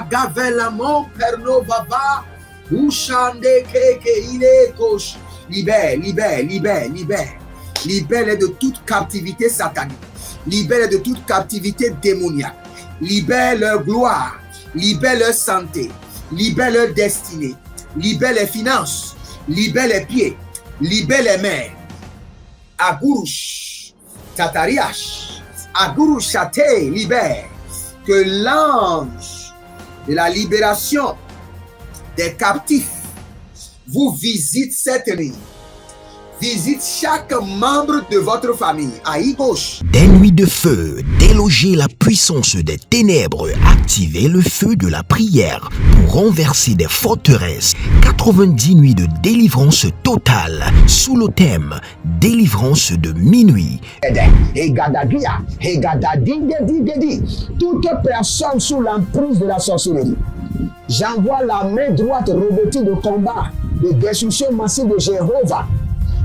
Agavelamon pernovava. Ushande keke ile kosh. Libère, libère, libère, libère. Libère de toute captivité satanique. Libère de toute captivité démoniaque. Libère leur gloire. Libère leur santé. Libère leur destinée. Libère les finances. Libère les pieds. Libère les mains. Agurush. Tatariash. Agurush Chate. Libère. Que l'ange de la libération des captifs vous visite cette nuit. Visite chaque membre de votre famille. Aïe gauche. Des nuits de feu, déloger la puissance des ténèbres, activer le feu de la prière pour renverser des forteresses. 90 nuits de délivrance totale sous le thème délivrance de minuit. Toute personne sous l'emprise de la sorcellerie, j'envoie la main droite robotique de combat de destruction massive de Jéhovah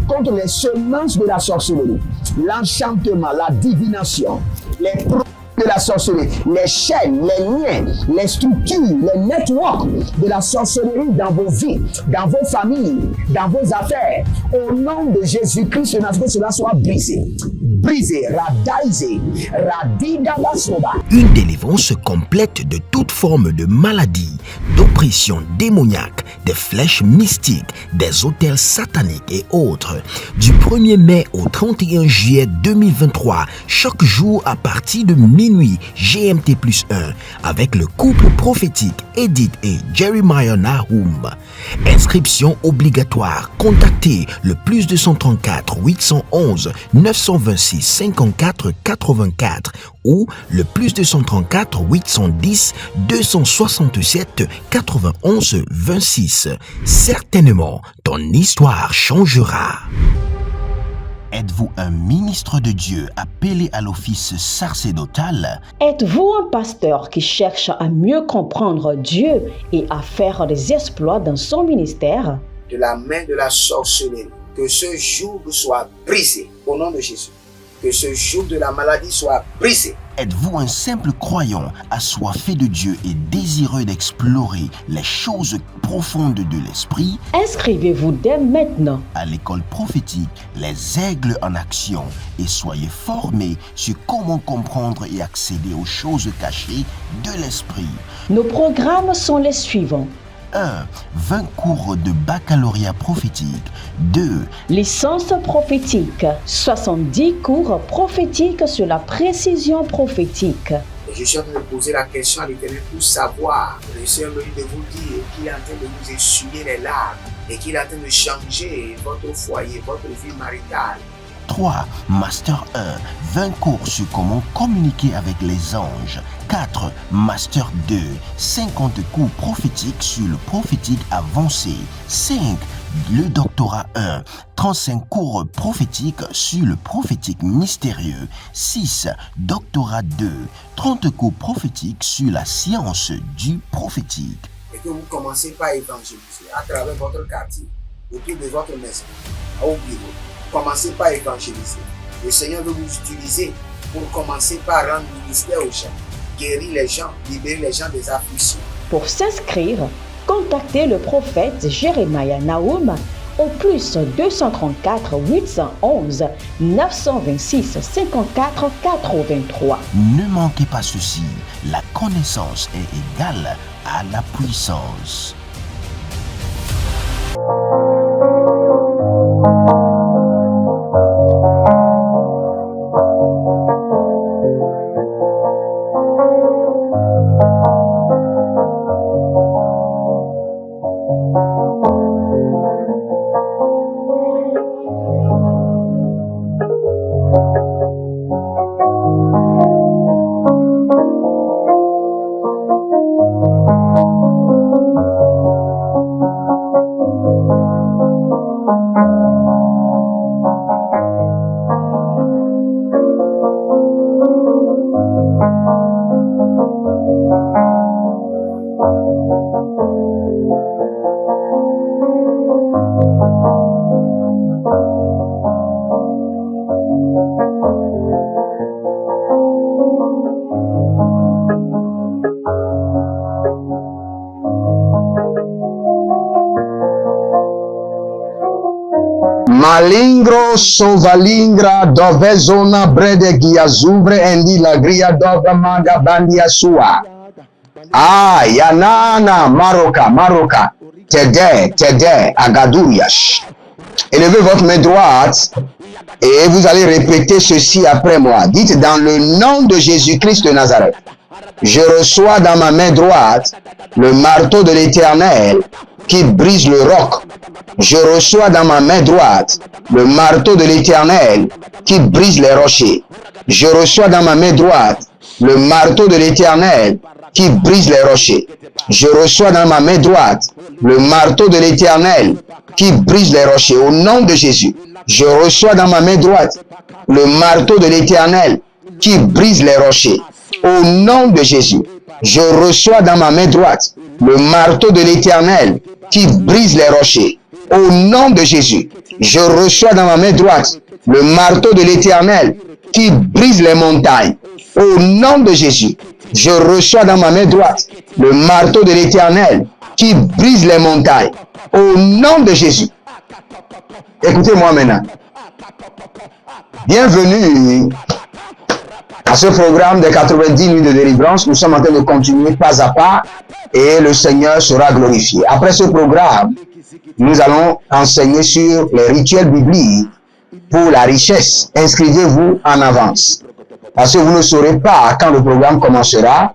contre les semences de la sorcellerie, l'enchantement, la divination, les produits de la sorcellerie, les chaînes, les liens, les structures, les networks de la sorcellerie dans vos vies, dans vos familles, dans vos affaires. Au nom de Jésus-Christ, que cela soit brisé. Brisé, radaisé, radidabasnoba. Une délivrance complète de toute forme de maladie, d'oppression démoniaque, des flèches mystiques, des autels sataniques et autres. Du 1er mai au 31 juillet 2023, chaque jour à partir de minuit GMT+1, avec le couple prophétique Edith et Jeremiah Nahum. Inscription obligatoire. Contactez le +234 811 926 54 84 ou le +234 810 267 91 26. Certainement, ton histoire changera. Êtes-vous un ministre de Dieu appelé à l'office sacerdotal? Êtes-vous un pasteur qui cherche à mieux comprendre Dieu et à faire des exploits dans son ministère? De la main de la sorcellerie, que ce joug soit brisé au nom de Jésus. Que ce joug de la maladie soit brisé. Êtes-vous un simple croyant assoiffé de Dieu et désireux d'explorer les choses profondes de l'esprit? Inscrivez-vous dès maintenant À l'école prophétique Les Aigles en Action et soyez formés sur comment comprendre et accéder aux choses cachées de l'esprit. Nos programmes sont les suivants. 1. 20 cours de baccalauréat prophétique. 2. Licence prophétique. 70 cours prophétiques sur la précision prophétique. Et je suis en train de poser la question à l'Éternel pour savoir. Le Seigneur me dit de vous dire qu'il est en train de vous essuyer les larmes et qu'il est en train de changer votre foyer, votre vie maritale. 3. Master 1. 20 cours sur comment communiquer avec les anges. 4. Master 2. 50 cours prophétiques sur le prophétique avancé. 5. Le doctorat 1. 35 cours prophétiques sur le prophétique mystérieux. 6. Doctorat 2. 30 cours prophétiques sur la science du prophétique. Et que vous commencez par évangéliser à travers votre quartier, autour de votre maison, au bureau. Commencez par évangéliser. Le Seigneur veut vous utiliser pour commencer par rendre ministère aux gens, guérir les gens, libérer les gens des afflictions. Pour s'inscrire, contactez le prophète Jeremiah Nahum au +234 811 926 54 83. Ne manquez pas ceci, la connaissance est égale à la puissance. Alingro sovalingra dove zona brede giazuvre endi la gria dove maga bandia sua. Ah, yanana maroka. Tede, agaduriash. Élevez votre main droite et vous allez répéter ceci après moi. Dites dans le nom de Jésus-Christ de Nazareth. Je reçois dans ma main droite le marteau de l'Éternel qui brise le roc. Je reçois dans ma main droite le marteau de l'Éternel qui brise les rochers. Je reçois dans ma main droite le marteau de l'Éternel qui brise les rochers. Je reçois dans ma main droite le marteau de l'Éternel qui brise les rochers. Au nom de Jésus, je reçois dans ma main droite le marteau de l'Éternel qui brise les rochers. Au nom de Jésus, je reçois dans ma main droite le marteau de l'Éternel qui brise les rochers. Au nom de Jésus, je reçois dans ma main droite le marteau de l'Éternel qui brise les montagnes. Au nom de Jésus, je reçois dans ma main droite le marteau de l'Éternel qui brise les montagnes. Au nom de Jésus. Écoutez-moi maintenant. Bienvenue à ce programme de 90 nuits de délivrance. Nous sommes en train de continuer pas à pas et le Seigneur sera glorifié. Après ce programme, nous allons enseigner sur les rituels bibliques pour la richesse. Inscrivez-vous en avance. Parce que vous ne saurez pas quand le programme commencera.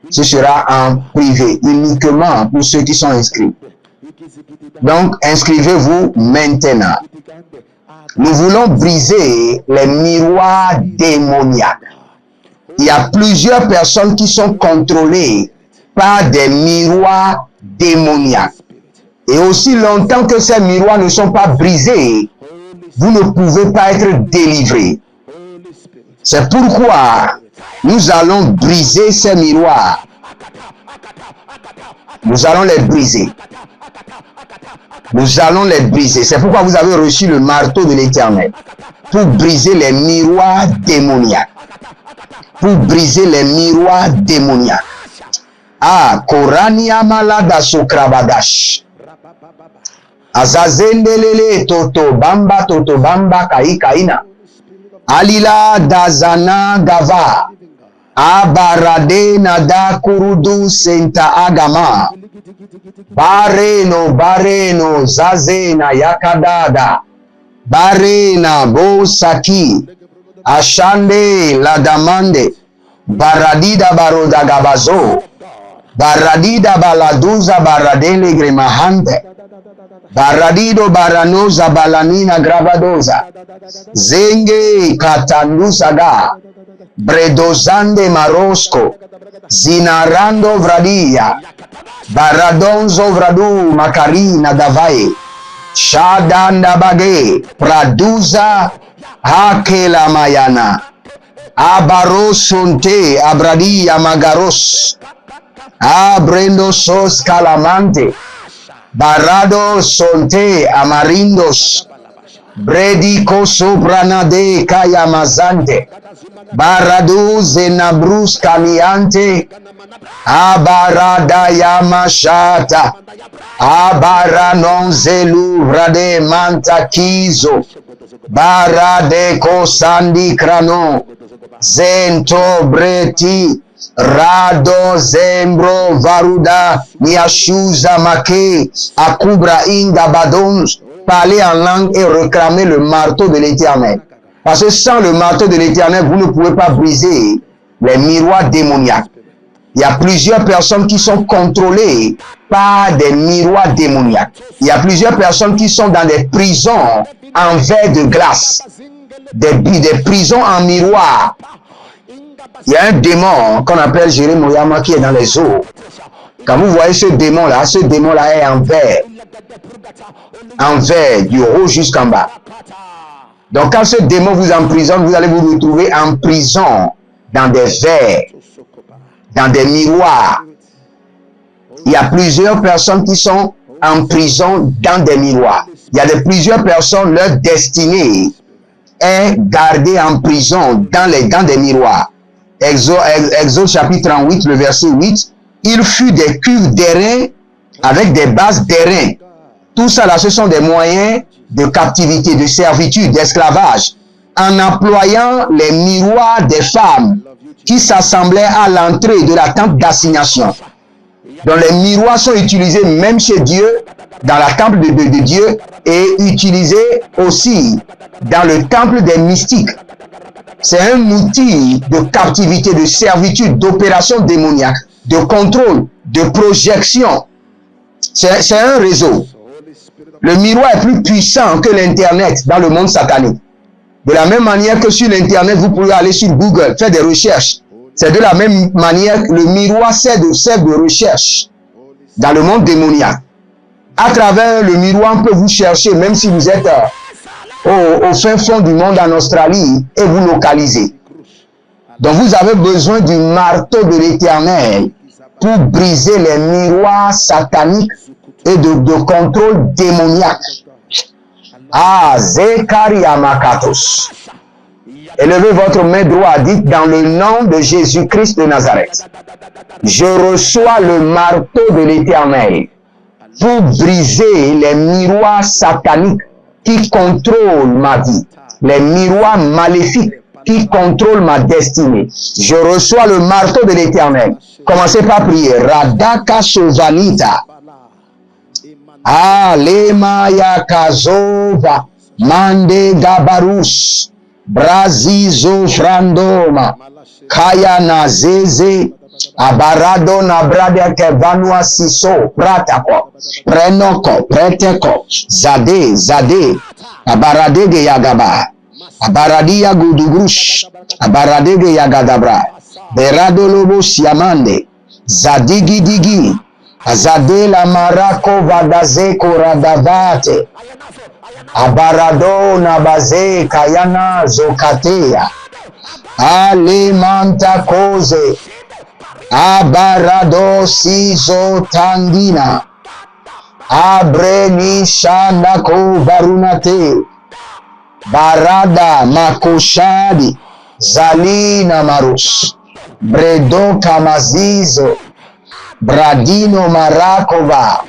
Ce sera en privé, uniquement pour ceux qui sont inscrits. Donc, inscrivez-vous maintenant. Nous voulons briser les miroirs démoniaques. Il y a plusieurs personnes qui sont contrôlées par des miroirs démoniaques. Et aussi longtemps que ces miroirs ne sont pas brisés, vous ne pouvez pas être délivré. C'est pourquoi nous allons briser ces miroirs. Nous allons les briser. Nous allons les briser. C'est pourquoi vous avez reçu le marteau de l'Éternel. Pour briser les miroirs démoniaques. Pour briser les miroirs démoniaques. Ah, Korania malada sokrabadash. Azazendelele toto bamba kai kaina. Alila dazana gava. Abarade nada kurudu senta agama. Bareno zazena yakadada. Barena bosaki. Ashande ladamande. Baradida baroda gabazo. Baradida baladuza baradele gremahante. Baradido baranoza balanina gravadoza. Zenge katandusaga. Bredozande marosco. Zinarando vradia. Baradonzo vradu makarina davae. Shadanda bage. Praduza hakela mayana. Abarosonte abradia magaros. Abrendo sos calamante. Barado sonte amarindos. Bredico sobranade kayamazante. Baradu zenabrus caniante. Abarada yamashata. Abaranon zeluvrade mantakizo. Barade kosandi krano. Zento breti. Rado zembro varuda niashuza make akubra inga badons. Parler en langue et réclamer le marteau de l'Éternel. Parce que sans le marteau de l'Éternel, vous ne pouvez pas briser les miroirs démoniaques. Il y a plusieurs personnes qui sont contrôlées par des miroirs démoniaques. Il y a plusieurs personnes qui sont dans des prisons en verre de glace. Des prisons en miroir. Il y a un démon qu'on appelle Jérémoyama qui est dans les eaux. Quand vous voyez ce démon-là est en verre. En verre, du haut jusqu'en bas. Donc quand ce démon vous emprisonne, vous allez vous retrouver en prison dans des verres, dans des miroirs. Il y a plusieurs personnes qui sont en prison dans des miroirs. Il y a plusieurs personnes, leur destinée est gardée en prison dans des miroirs. Exode chapitre 38, le verset 8. Il fut des cuves d'airain avec des bases d'airain. Tout ça là, ce sont des moyens de captivité, de servitude, d'esclavage, en employant les miroirs des femmes qui s'assemblaient à l'entrée de la tente d'assignation. Donc les miroirs sont utilisés même chez Dieu, dans la temple de Dieu, et utilisés aussi dans le temple des mystiques. C'est un outil de captivité, de servitude, d'opération démoniaque, de contrôle, de projection. C'est un réseau. Le miroir est plus puissant que l'Internet dans le monde satanique. De la même manière que sur l'Internet, vous pouvez aller sur Google, faire des recherches. C'est de la même manière que le miroir sert de recherche dans le monde démoniaque. À travers le miroir, on peut vous chercher, même si vous êtes au fin fond du monde en Australie, et vous localiser. Donc vous avez besoin du marteau de l'Éternel pour briser les miroirs sataniques et de contrôle démoniaque. Ah, Zekaria Makatos. Élevez votre main droite, dites dans le nom de Jésus-Christ de Nazareth. Je reçois le marteau de l'Éternel pour briser les miroirs sataniques qui contrôlent ma vie, les miroirs maléfiques qui contrôlent ma destinée. Je reçois le marteau de l'Éternel. Commencez par prier. Radaka Sovanita. Alemaya Kazova. Mande Gabarus. Brazizo Frandoma. Kaya Nazeze. Abarado na brada kevanua siso pratako prenoko preteko zade abaradege yagaba abaradia gudugrush abaradege yagadabra berado lobo siamande zadigi digi azade la marako vadazeko radavate abarado na baze kayana zokatea alimanta koze Abarado sizo tangina. Abreni shandako barunate. Barada makoshadi. Zalina marus. Bredo kamazizo. Bradino marakova.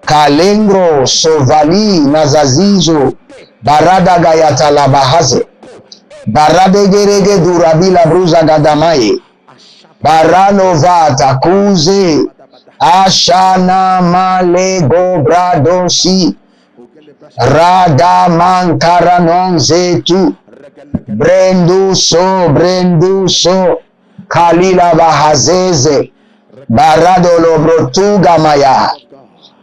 Kalengro sovali nazazizo. Barada gayata labahaze. Barade gerege durabila bruza gadamaye. Baranova takuze ashana malego bradosi radaman karanonzetu brenduso kalila bahazeze barado lobrotuga maya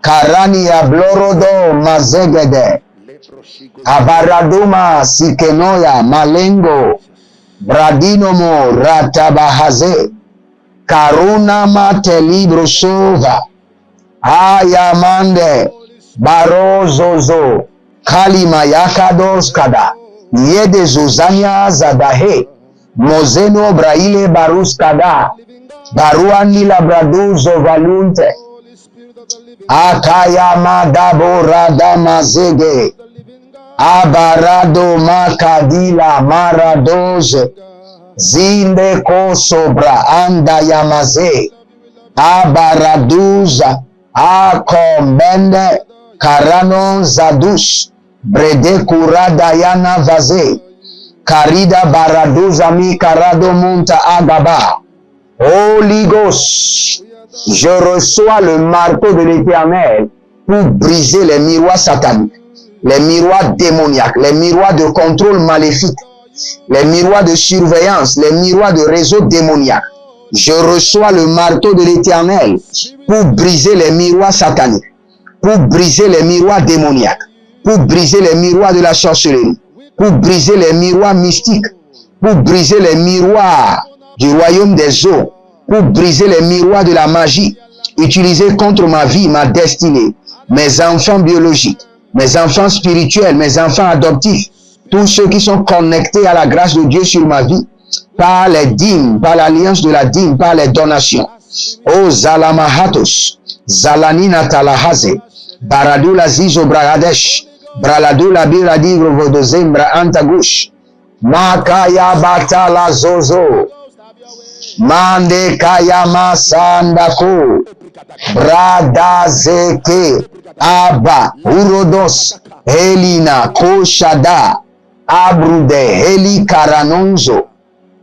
karani ya blorodo mazegede abaraduma sikenoya malengo bradinomo ratabahaze Karuna mate libro sova. Ayamande. Barozozo. Kalima yakados kada. Yede zuzania zadahe. Mozeno braile barus kada. Baruani labraduzo valunte. Akayama dabo radama zege. Abarado makadila maradoze. Zinde ko sobra anda yamaze abaraduza akombende karano zadus brede kurada yana vaze karida baraduza mi karado munta agaba. Holy Ghost, je reçois le marteau de l'Éternel pour briser les miroirs sataniques, les miroirs démoniaques, les miroirs de contrôle maléfique, les miroirs de surveillance, les miroirs de réseau démoniaque. Je reçois le marteau de l'Éternel pour briser les miroirs sataniques, pour briser les miroirs démoniaques, pour briser les miroirs de la sorcellerie, pour briser les miroirs mystiques, pour briser les miroirs du royaume des eaux, pour briser les miroirs de la magie, utilisés contre ma vie, ma destinée, mes enfants biologiques, mes enfants spirituels, mes enfants adoptifs, tous ceux qui sont connectés à la grâce de Dieu sur ma vie, par les dîmes, par l'alliance de la dîme, par les donations. Oh Zalamahatos, Zalanina Talahaze, Baradula Zizo Bragadesh, Braladula Biradi Vodozembra Antagush, Makaya Batala Zozo, Mande Kayama Sandako, Brada Zeke, Abba, Urodos, Helina, Koshada, Abrude, Heli Karanonzo,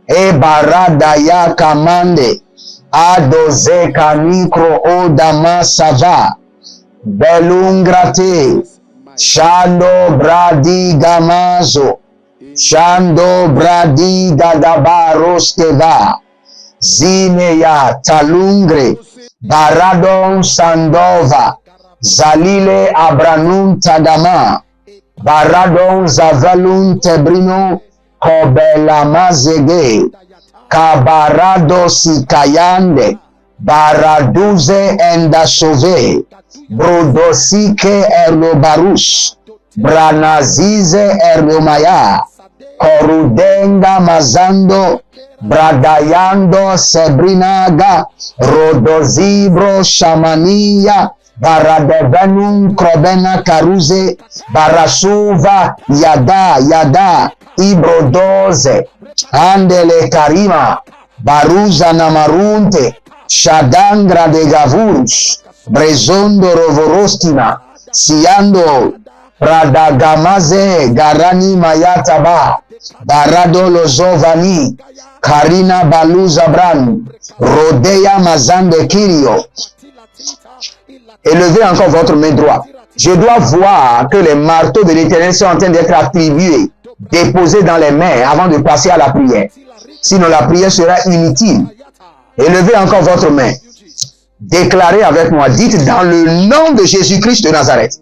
Ebarada ya Kamande, Adoze Kanikro Odama Sava, Belungrate, Shando Bradi Gamazo, Shando Bradi Gadabaroskeva, Zineya Talungre, Baradon Sandova, Zalile Abranun Tadama, Baradon Zavalun Tebrino, Kobela Mazege, Kabarado Sikayande, Baraduze Endasove, Brodosike Erlobarus, Branazize Erlomaya, Korudenga Mazando, Bradayando Sebrinaga, Rodozibro Shamania, Baradevenum Krobena Karuze, Barasuva Yada Ibrodoze, Andele Karima, Baruza Namarunte, Shadangra de Gavurus, Brezondo Rovorostina, Siando, Pradagamaze, Garani Mayataba, Barado Lozovani, Karina Baluzabran, Rodeya Mazande Kirio. Élevez encore votre main droite. Je dois voir que les marteaux de l'Éternel sont en train d'être attribués, déposés dans les mains avant de passer à la prière. Sinon la prière sera inutile. Élevez encore votre main. Déclarez avec moi, dites dans le nom de Jésus-Christ de Nazareth,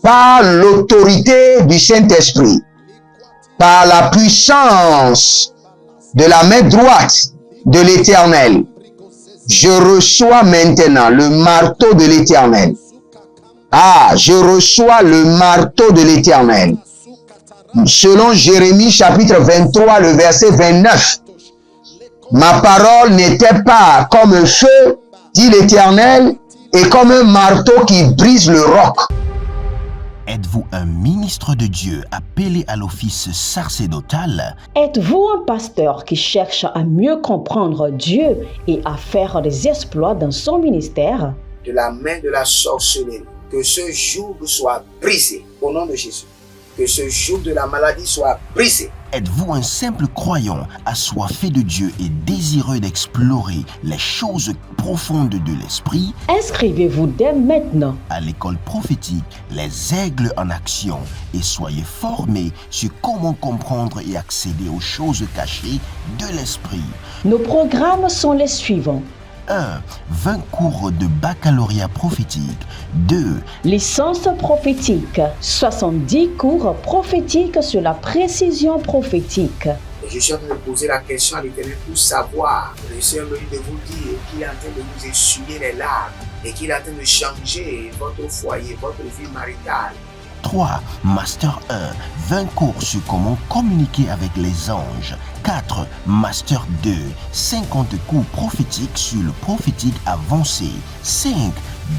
par l'autorité du Saint-Esprit, par la puissance de la main droite de l'Éternel, je reçois maintenant le marteau de l'Éternel. Ah, je reçois le marteau de l'Éternel. Selon Jérémie chapitre 23, le verset 29, ma parole n'était pas comme un feu, dit l'Éternel, et comme un marteau qui brise le roc. Êtes-vous un ministre de Dieu appelé à l'office sacerdotal? Êtes-vous un pasteur qui cherche à mieux comprendre Dieu et à faire des exploits dans son ministère? De la main de la sorcellerie, que ce joug soit brisé au nom de Jésus. Que ce joug de la maladie soit brisé. Êtes-vous un simple croyant assoiffé de Dieu et désireux d'explorer les choses profondes de l'esprit? Inscrivez-vous dès maintenant À l'école prophétique Les Aigles en Action et soyez formés sur comment comprendre et accéder aux choses cachées de l'esprit. Nos programmes sont les suivants. 1. 20 cours de baccalauréat prophétique. 2. Licence prophétique, 70 cours prophétiques sur la précision prophétique. Et je suis en train de poser la question à l'Éternel pour savoir. Le Seigneur me dit de vous dire qu'il est en train de vous essuyer les larmes et qu'il est en train de changer votre foyer, votre vie maritale. 3. Master 1. 20 cours sur comment communiquer avec les anges. 4. Master 2. 50 cours prophétiques sur le prophétique avancé. 5.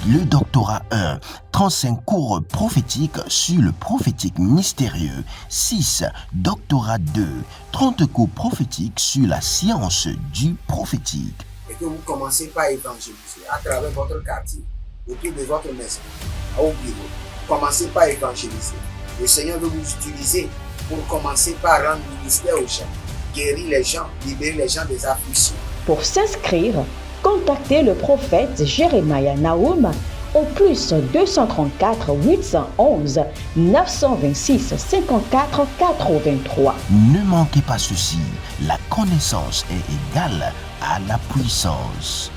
Le doctorat 1. 35 cours prophétiques sur le prophétique mystérieux. 6. Doctorat 2. 30 cours prophétiques sur la science du prophétique. Et que vous commencez par évangéliser à travers votre quartier, autour de votre maison, au bureau. Commencez par évangéliser. Le Seigneur veut vous utiliser pour commencer par rendre ministère aux gens, guérir les gens, libérer les gens des afflictions. Pour s'inscrire, contactez le prophète Jérémia Naoum au plus 234 811 926 54 83. Ne manquez pas ceci, la connaissance est égale à la puissance.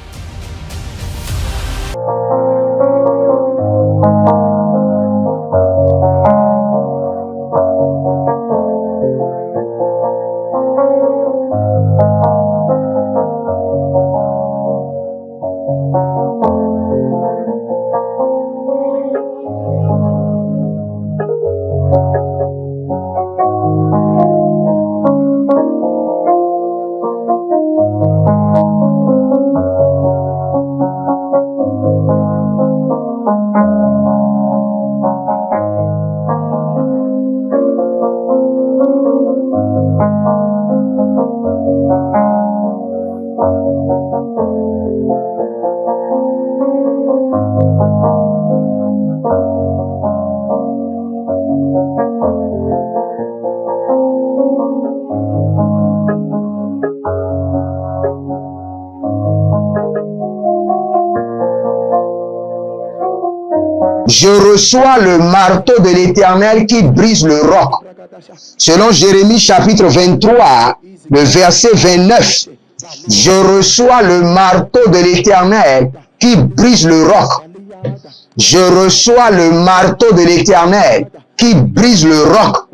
Je reçois le marteau de l'Éternel qui brise le roc. Selon Jérémie chapitre 23, le verset 29. Je reçois le marteau de l'Éternel qui brise le roc. Je reçois le marteau de l'Éternel qui brise le roc.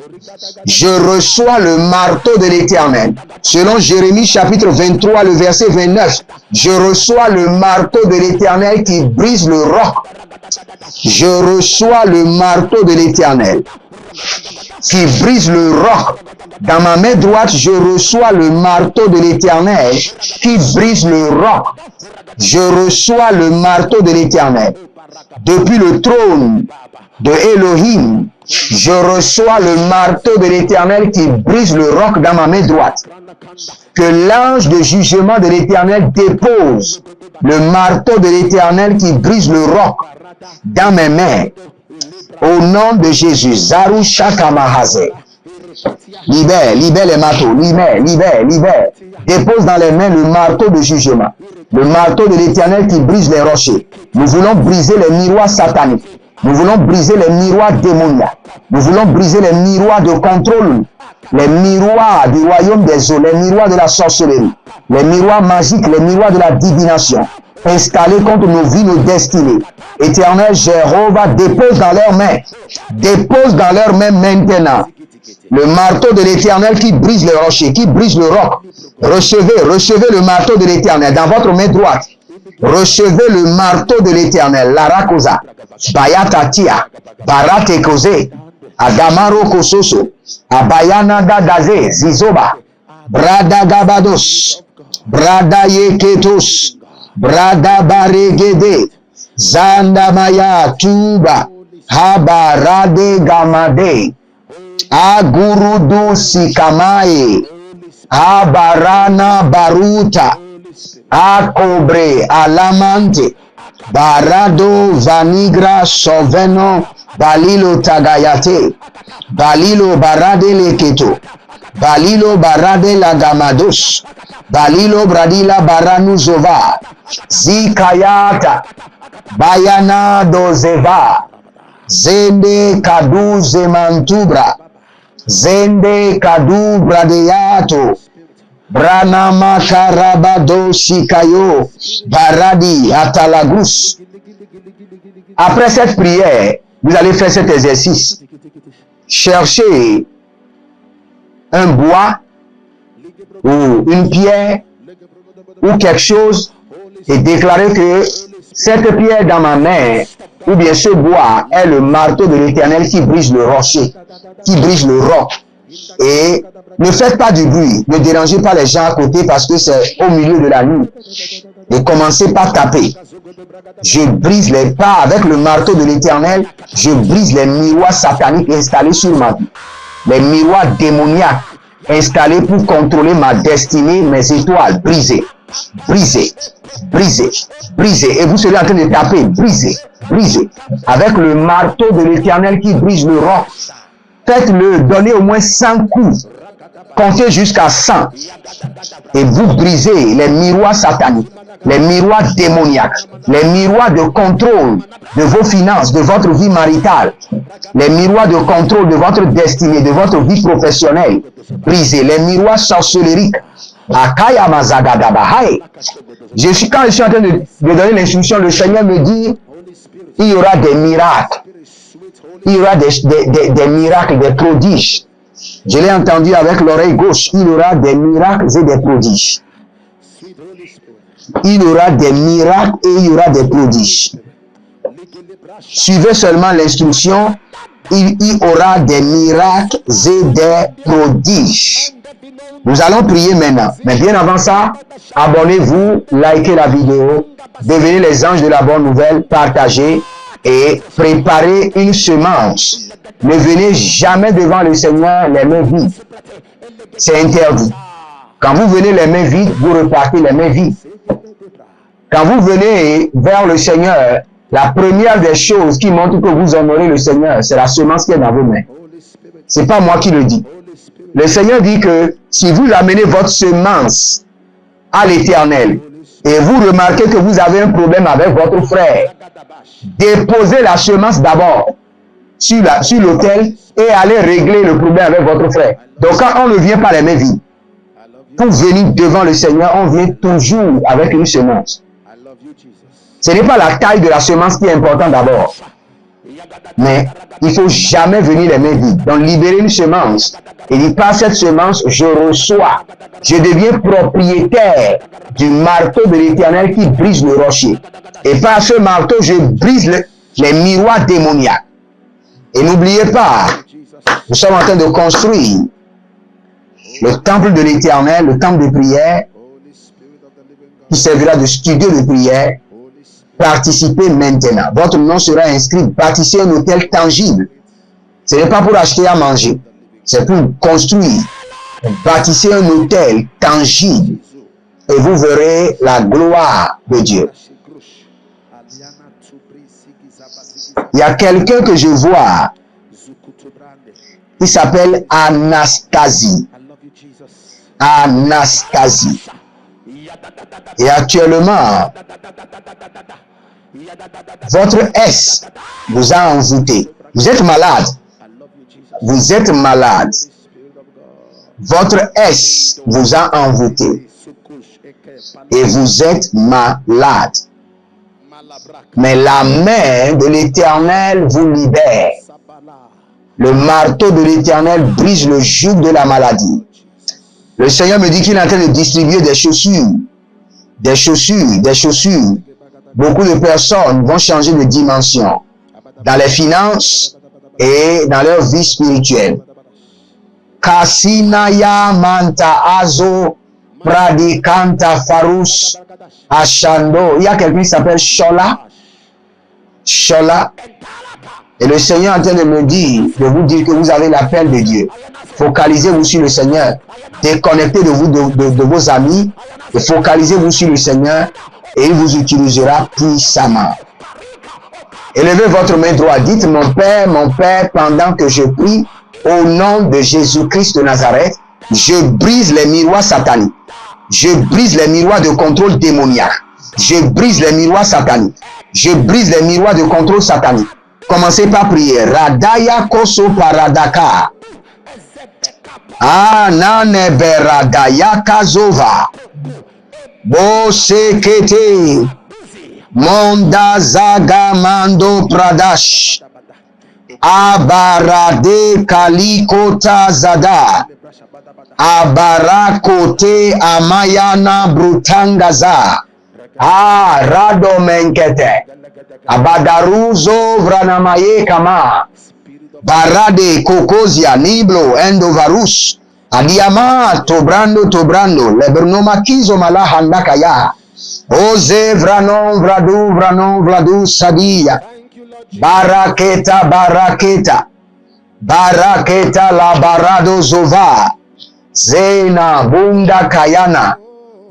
Je reçois le marteau de l'Éternel. Selon Jérémie chapitre 23, le verset 29. Je reçois le marteau de l'Éternel qui brise le roc. Je reçois le marteau de l'Éternel qui brise le roc. Dans ma main droite, je reçois le marteau de l'Éternel qui brise le roc. Je reçois le marteau de l'Éternel. Depuis le trône de Elohim, je reçois le marteau de l'Éternel qui brise le roc dans ma main droite. Que l'ange de jugement de l'Éternel dépose le marteau de l'Éternel qui brise le roc dans mes mains. Au nom de Jésus, Zaru Shakamahazé. Libère les marteaux, libère. Dépose dans les mains le marteau de jugement. Le marteau de l'Éternel qui brise les rochers. Nous voulons briser les miroirs sataniques. Nous voulons briser les miroirs démoniaques. Nous voulons briser les miroirs de contrôle. Les miroirs du royaume des eaux. Les miroirs de la sorcellerie. Les miroirs magiques. Les miroirs de la divination. Installés contre nos vies, nos destinées. Éternel Jéhovah, dépose dans leurs mains. Dépose dans leurs mains maintenant. Le marteau de l'Éternel qui brise les rochers, qui brise le roc. Recevez le marteau de l'Éternel dans votre main droite. Recevez le marteau de l'Éternel. Larakosa, Bayatatia, Baratekose, Agamaro Kososo, Abayana Dadaze, Zizoba, Brada Gabados, Brada Yeketos, Brada Baregede, Zandamaya Tuba, Habarade Gamade, Agurudu Sikamae, Abarana Baruta, Akobre Alamante, Barado Vanigra Soveno, Balilo Tagayate, Balilo Barade Leketo, Balilo Barade Lagamados, Balilo Bradila Baranuzova, Zikayata, Bayana Dozeva, Zende Kadu Zemantubra, Zende Kadu Bradeyato, Branama Karabado Shikayo, Baradi Atalagus. Après cette prière, vous allez faire cet exercice. Cherchez un bois ou une pierre ou quelque chose et déclarez que cette pierre dans ma main ou bien ce bois est le marteau de l'Éternel qui brise le rocher, qui brise le roc. Et ne faites pas du bruit, ne dérangez pas les gens à côté parce que c'est au milieu de la nuit. Et commencez par taper. Je brise les pas avec le marteau de l'Éternel, je brise les miroirs sataniques installés sur ma vie. Les miroirs démoniaques installés pour contrôler ma destinée, mes étoiles, brisées. Brisez, brisez, brisez. Et vous serez en train de taper, brisez, brisez. Avec le marteau de l'Éternel qui brise le roc. Faites-le, donnez au moins 100 coups. Comptez jusqu'à 100. Et vous brisez les miroirs sataniques, les miroirs démoniaques, les miroirs de contrôle de vos finances, de votre vie maritale, les miroirs de contrôle de votre destinée, de votre vie professionnelle. Brisez les miroirs sorcelleriques. Quand je suis en train de donner l'instruction, le Seigneur me dit, il y aura des miracles. Il y aura des miracles, des prodiges. Je l'ai entendu avec l'oreille gauche. Il y aura des miracles et des prodiges. Il y aura des miracles et il y aura des prodiges. Suivez seulement l'instruction. Il y aura des miracles et des prodiges. Nous allons prier maintenant. Mais bien avant ça, abonnez-vous, likez la vidéo, devenez les anges de la bonne nouvelle, partagez et préparez une semence. Ne venez jamais devant le Seigneur les mains vides. C'est interdit. Quand vous venez les mains vides, vous repartez les mains vides. Quand vous venez vers le Seigneur, la première des choses qui montre que vous honorez le Seigneur, c'est la semence qui est dans vos mains. C'est pas moi qui le dis. Le Seigneur dit que si vous amenez votre semence à l'Éternel et vous remarquez que vous avez un problème avec votre frère, déposez la semence d'abord sur l'autel et allez régler le problème avec votre frère. Donc quand on ne vient pas les mains vides, pour venir devant le Seigneur, on vient toujours avec une semence. Ce n'est pas la taille de la semence qui est importante d'abord. Mais il ne faut jamais venir les mains vides. Donc libérer une semence. Et dit, par cette semence, je reçois. Je deviens propriétaire du marteau de l'Éternel qui brise le rocher. Et par ce marteau, je brise les miroirs démoniaques. Et n'oubliez pas, nous sommes en train de construire le temple de l'Éternel, le temple de prière, qui servira de studio de prière. Participez maintenant. Votre nom sera inscrit. Bâtissez un hôtel tangible. Ce n'est pas pour acheter à manger. C'est pour construire. Bâtissez un hôtel tangible. Et vous verrez la gloire de Dieu. Il y a quelqu'un que je vois qui s'appelle Anastasie. Anastasie. Et actuellement, votre S vous a envoûté. Vous êtes malade. Vous êtes malade. Votre S vous a envoûté. Et vous êtes malade. Mais la main de l'Éternel vous libère. Le marteau de l'Éternel brise le joug de la maladie. Le Seigneur me dit qu'il est en train de distribuer des chaussures. Des chaussures, des chaussures. Beaucoup de personnes vont changer de dimension dans les finances et dans leur vie spirituelle. Kasinaya manta azo pradikanta farus ashando. Il y a quelqu'un qui s'appelle Shola. Shola. Et le Seigneur est en train de me dire, de vous dire que vous avez l'appel de Dieu. Focalisez-vous sur le Seigneur. Déconnectez de vous de vos amis. Et focalisez-vous sur le Seigneur. Et il vous utilisera puissamment. Élevez votre main droite. Dites, mon Père, pendant que je prie, au nom de Jésus-Christ de Nazareth, je brise les miroirs sataniques. Je brise les miroirs de contrôle démoniaque. Je brise les miroirs sataniques. Je brise les miroirs de contrôle satanique. Commencez par prier. Radaya koso paradaka. Anane beradaya kazova. Bosekete. Monda zagamando pradash. Abarade kalikota zada. Abarakote amayana brutangaza. Rado menkete. Abadaruzo vranamaye kama. Barade kokozia niblo endovarus. Adiama tobrando. Lebernoma kizo malahandakaya. Oze vranon vladu sadia. Baraketa. Baraketa la barado zova. Zena bunda kayana.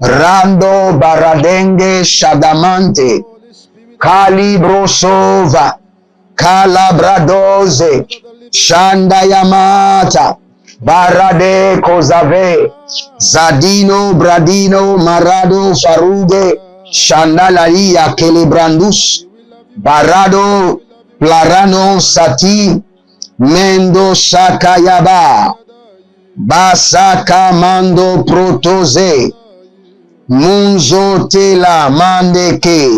Rando baradenge shadamante. Kalibrosova. Kalabradoze. Shandayamata. Barade kozave. Zadino bradino marado faruge. Shandalaria kelebrandus. Barado plarano sati. Mendo sakayaba. Basaka mando protoze. Munzo tela mandeke.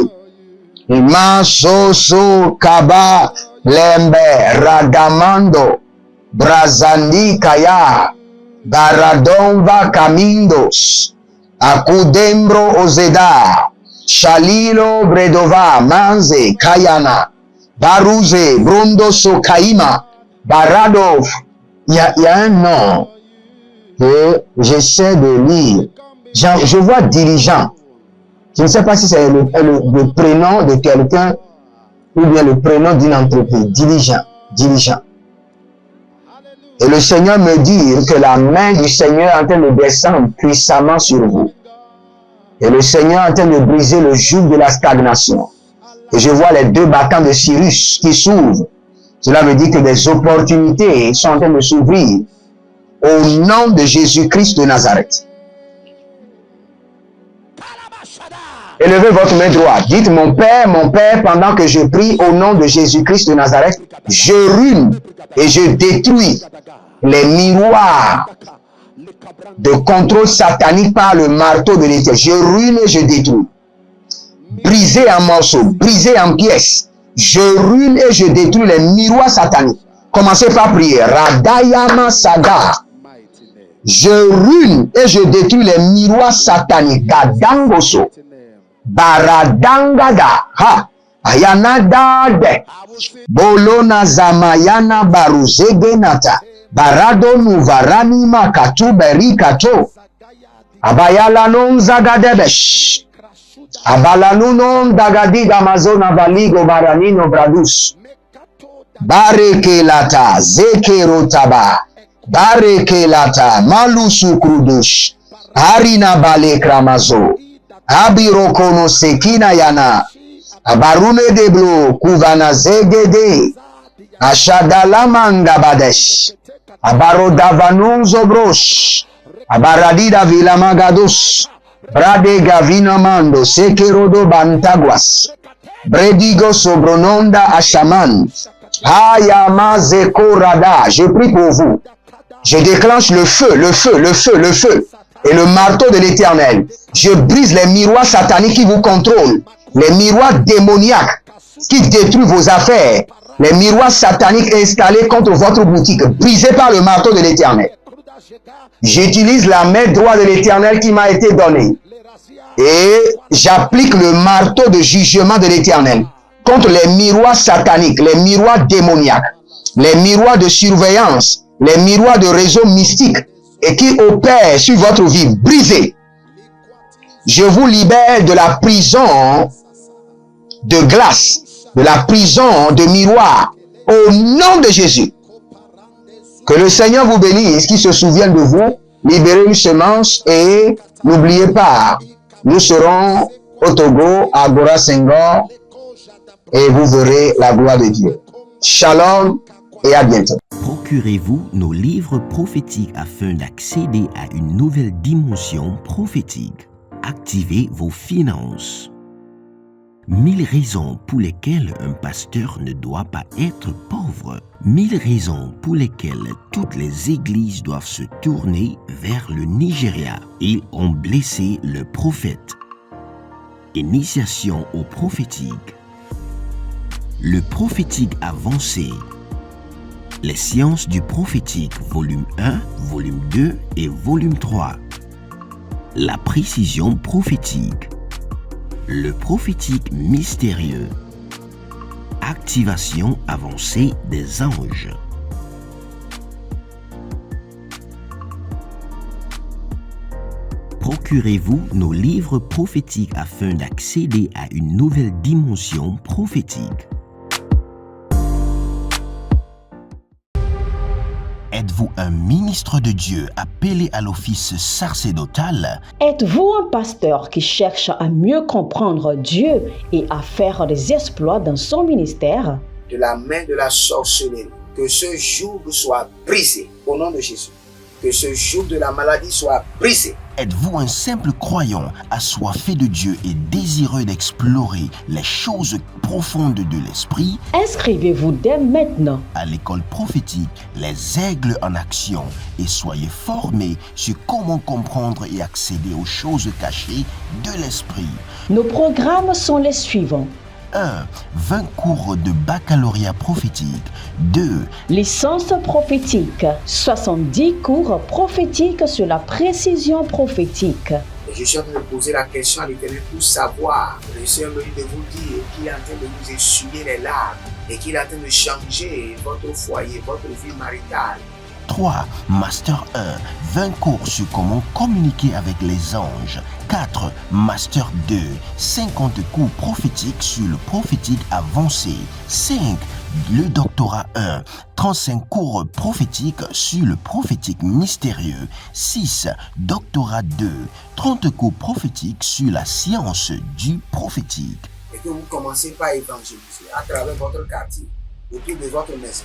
Masoso kaba lembe radamando. Brazandi kaya. Baradonva camindos. Akudembro ozeda. Shalilo bredova manze kayana. Baruze brundo sokaima. Baradov. Il y a un nom que j'essaie de lire. Je vois dirigeant. Je ne sais pas si c'est le prénom de quelqu'un ou bien le prénom d'une entreprise. Dirigeant. Et le Seigneur me dit que la main du Seigneur est en train de descendre puissamment sur vous. Et le Seigneur est en train de briser le joug de la stagnation. Et je vois les deux battants de Cyrus qui s'ouvrent. Cela veut dire que des opportunités sont en train de s'ouvrir au nom de Jésus-Christ de Nazareth. Élevez votre main droite. Dites, mon Père, pendant que je prie au nom de Jésus-Christ de Nazareth, je ruine et je détruis les miroirs de contrôle satanique par le marteau de l'Éternel. Je ruine et je détruis. Brisez en morceaux, brisez en pièces. Je ruine et je détruis les miroirs sataniques. Commencez par prier. Radayama Sada. Je ruine et je détruis les miroirs sataniques. Gadangoso. Baradangada. Ha. Ayanadade. Bolona Zamayana Baruzegenata. Barado Nuvarani Makatu Berikato. Abayalanon Zagadebesh. Abalanunon Dagadiga Amazona Baligo Baranino Bradus. Barekelata Zekerotaba. Barekelata Malusukrudush. Harina Balekramazo. Abirokono Sekina Yana. Abarune Deblo Kuvana Zegede. Ashadalamanga Badesh. Abarodavanun Zobrosh. Abaradida Vilamagados. Brade Gavina Mando Sekerodo Bantaguas. Bredigo Sobrononda Ashaman. Hayama Zekorada. Je prie pour vous. Je déclenche le feu, le feu, le feu, le feu. Et le marteau de l'Éternel. Je brise les miroirs sataniques qui vous contrôlent. Les miroirs démoniaques qui détruisent vos affaires. Les miroirs sataniques installés contre votre boutique. Brisés par le marteau de l'Éternel. J'utilise la main droite de l'Éternel qui m'a été donnée. Et j'applique le marteau de jugement de l'Éternel contre les miroirs sataniques, les miroirs démoniaques, les miroirs de surveillance, les miroirs de réseau mystique et qui opèrent sur votre vie. Brisez. Je vous libère de la prison de glace, de la prison de miroir, au nom de Jésus. Que le Seigneur vous bénisse, qu'il se souvienne de vous, libérez une semence et n'oubliez pas, nous serons au Togo, à Gora Senghor, et vous verrez la gloire de Dieu. Shalom et à bientôt. Procurez-vous nos livres prophétiques afin d'accéder à une nouvelle dimension prophétique. Activez vos finances. 1000 raisons pour lesquelles un pasteur ne doit pas être pauvre. 1000 raisons pour lesquelles toutes les églises doivent se tourner vers le Nigeria. Ils ont blessé le prophète. Initiation au prophétique. Le prophétique avancé. Les sciences du prophétique, volume 1, volume 2 et volume 3. La précision prophétique. Le prophétique mystérieux. Activation avancée des anges. Procurez-vous nos livres prophétiques afin d'accéder à une nouvelle dimension prophétique. Êtes-vous un ministre de Dieu appelé à l'office sacerdotal? Êtes-vous un pasteur qui cherche à mieux comprendre Dieu et à faire des exploits dans son ministère? De la main de la sorcellerie, que ce joug soit brisé au nom de Jésus. Que ce joug de la maladie soit brisé. Êtes-vous un simple croyant assoiffé de Dieu et désireux d'explorer les choses profondes de l'esprit? Inscrivez-vous dès maintenant À l'école prophétique Les Aigles en Action et soyez formés sur comment comprendre et accéder aux choses cachées de l'esprit. Nos programmes sont les suivants. 1. 20 cours de baccalauréat prophétique. 2. Licence prophétique. 70 cours prophétiques sur la précision prophétique. Je suis en train de poser la question à l'Éternel pour savoir. Le Seigneur me dit de vous dire qu'il est en train de vous essuyer les larmes et qu'il est en train de changer votre foyer, votre vie maritale. 3. Master 1. 20 cours sur comment communiquer avec les anges. 4. Master 2. 50 cours prophétiques sur le prophétique avancé. 5. Le doctorat 1. 35 cours prophétiques sur le prophétique mystérieux. 6. Doctorat 2. 30 cours prophétiques sur la science du prophétique. Et que vous commencez par évangéliser à travers votre quartier, autour de votre maison,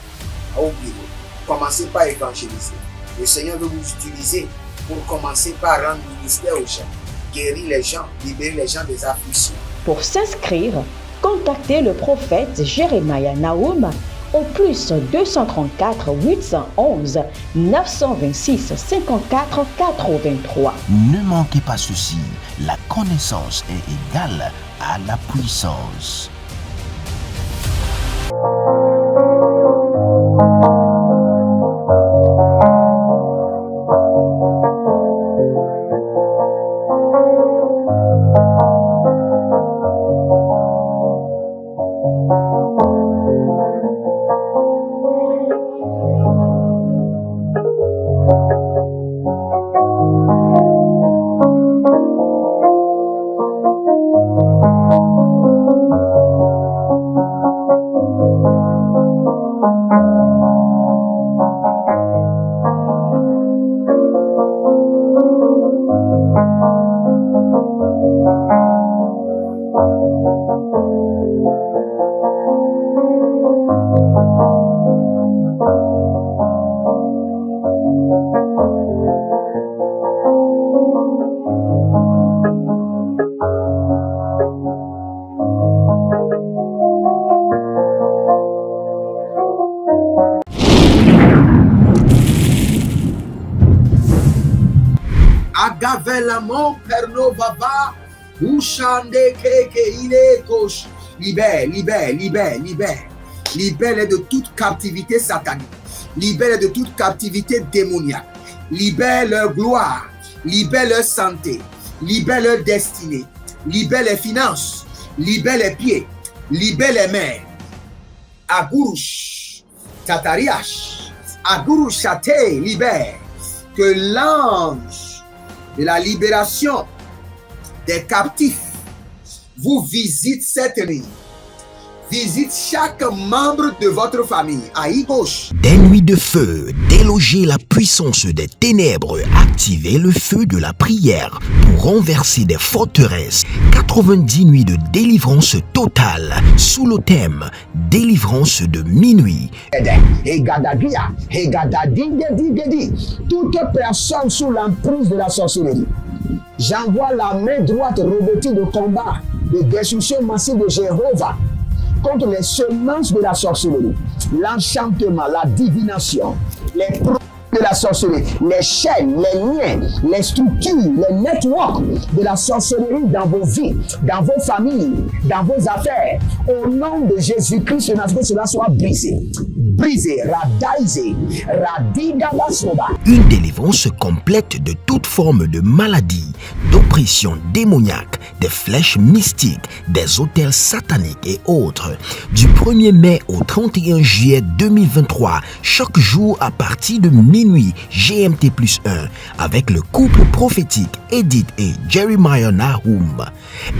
au bureau. Commencez par évangéliser. Le Seigneur veut vous utiliser pour commencer par rendre ministère aux gens. guérir les gens, libérer les gens des afflictions. Pour s'inscrire, contactez le prophète Jeremiah Nahum au plus 234 811 926 54 83. Ne manquez pas ceci, la connaissance est égale à la puissance. Agavelamon pernovava ushande keke ile kosh. Libère, libère, libère, libère. Libère de toute captivité satanique. Libère de toute captivité démoniaque. Libère leur gloire. Libère leur santé. Libère leur destinée. Libère les finances. Libère les pieds. Libère les mains. Agurush. Tatariash. Agurush Chate. Libère. Que l'ange de la libération des captifs vous visite cette nuit. Visite chaque membre de votre famille. Aïe gauche. Des nuits de feu, déloger la puissance des ténèbres, activer le feu de la prière pour renverser des forteresses. 90 nuits de délivrance totale sous le thème délivrance de minuit. Toute personne sous l'emprise de la sorcellerie, j'envoie la main droite revêtue de combat, de destruction massive de Jéhovah contre les semences de la sorcellerie, l'enchantement, la divination, les produits de la sorcellerie, les chaînes, les liens, les structures, les networks de la sorcellerie dans vos vies, dans vos familles, dans vos affaires. Au nom de Jésus-Christ, que cela soit brisé. Brisé, radaisé, radidabasoba. Une délivrance complète de toute forme de maladie, d'oppression démoniaque, des flèches mystiques, des autels sataniques et autres. Du 1er mai au 31 juillet 2023, chaque jour à partir de minuit GMT+1, avec le couple prophétique Edith et Jeremiah Nahum.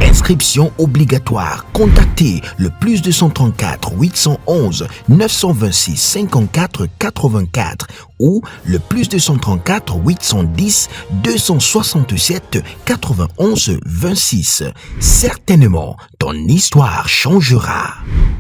Inscription obligatoire. Contactez le plus 234 811 926 54 84 ou le plus 234 810 267 91 26. Certainement, ton histoire changera.